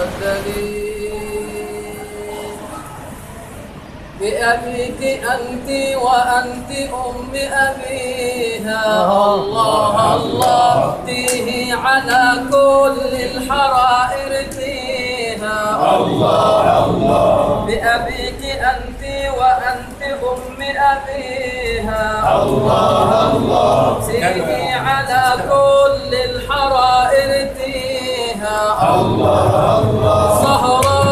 الدليل بأبيك أنت وأنت أم أبيها. الله الله تيه على كل الحرائر فيها. الله الله بأبيك أنت وأنت أم أبيها. الله الله تيه على كل الحرائر فيها. الله الله زهراء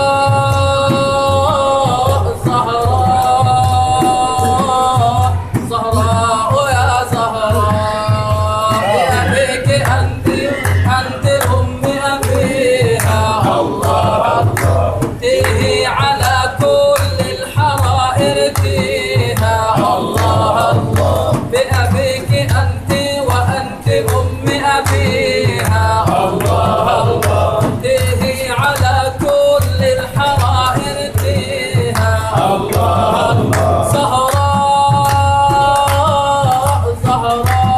زهراء زهراء يا زهراء بأبيك أنت أنت أم أبيها. الله الله تيه على كل الحرائر فيها. الله الله بأبيك أنت وأنت أم أبيها. الله الله تيه على كل الحرائر فيها. الله الله زهراء زهراء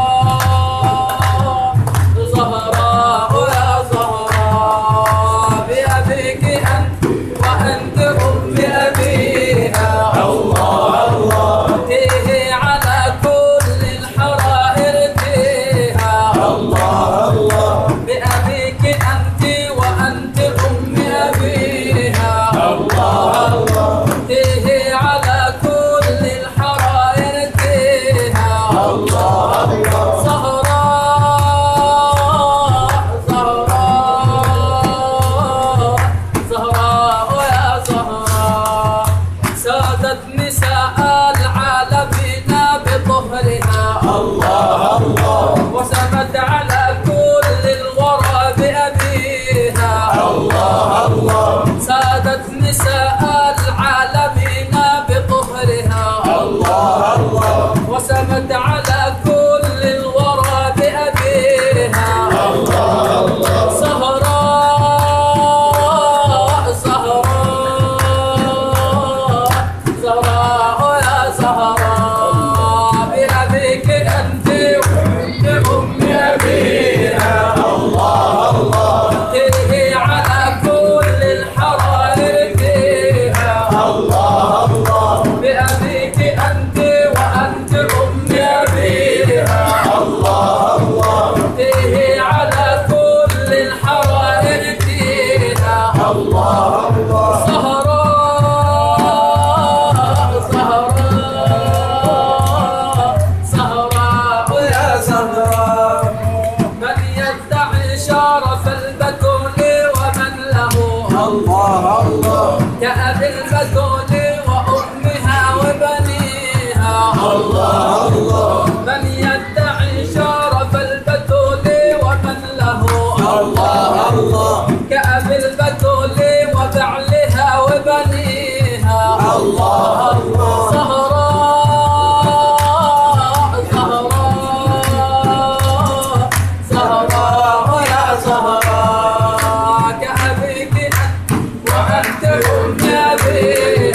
زهراء يا زهراء بأبيك أنت وأنت أم أبيها. الله الله تيه على كل الحرائر فيها. الله الله بأبيك أنت وأنت أم أبيها. الله الله تيه على كل الحرائر فيها. الله الله زهراء زهراء زهراء يا زهراء سادت نساء العالمين بطهرها. الله الله وسمت على كل الورى بأبيها. الله الله سادت نساء العالمين بطهرها. الله الله وسمت على كل الورى بأبيها. الله الله زهراء زهراء زهراء يا زهراء بأبيك أنت وأنت أم أبيها. الله الله تيه على كل الحرائر فيها. الله الله بأبيك أنت وأنت أم أبيها. الله الله تيه على كل الحرائر فيها. الله الله زهراء زهراء زهراء يا زهراء من يدعي شرف البتول ومن له. الله الله كأبي البتول وأمها وبنيها. الله الله من يدعي شرف البتول ومن له. الله الله كأبي البتول وبعلها وبنيها. الله الله زهراء زهراء زهراء يا زهراء كأبيك أنت وأنت أم أبيها.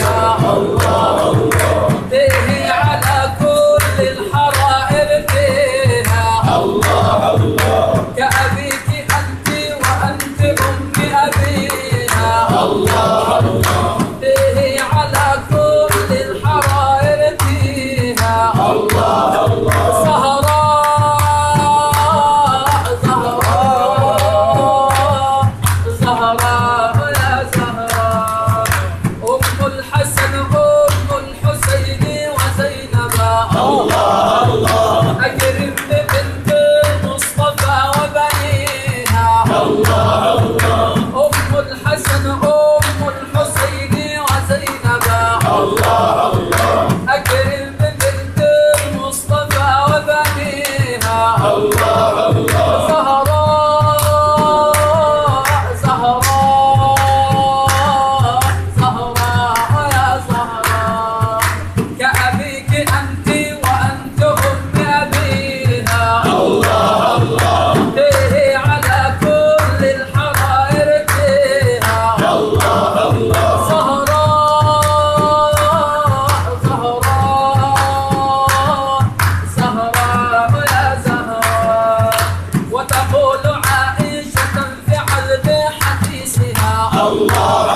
الله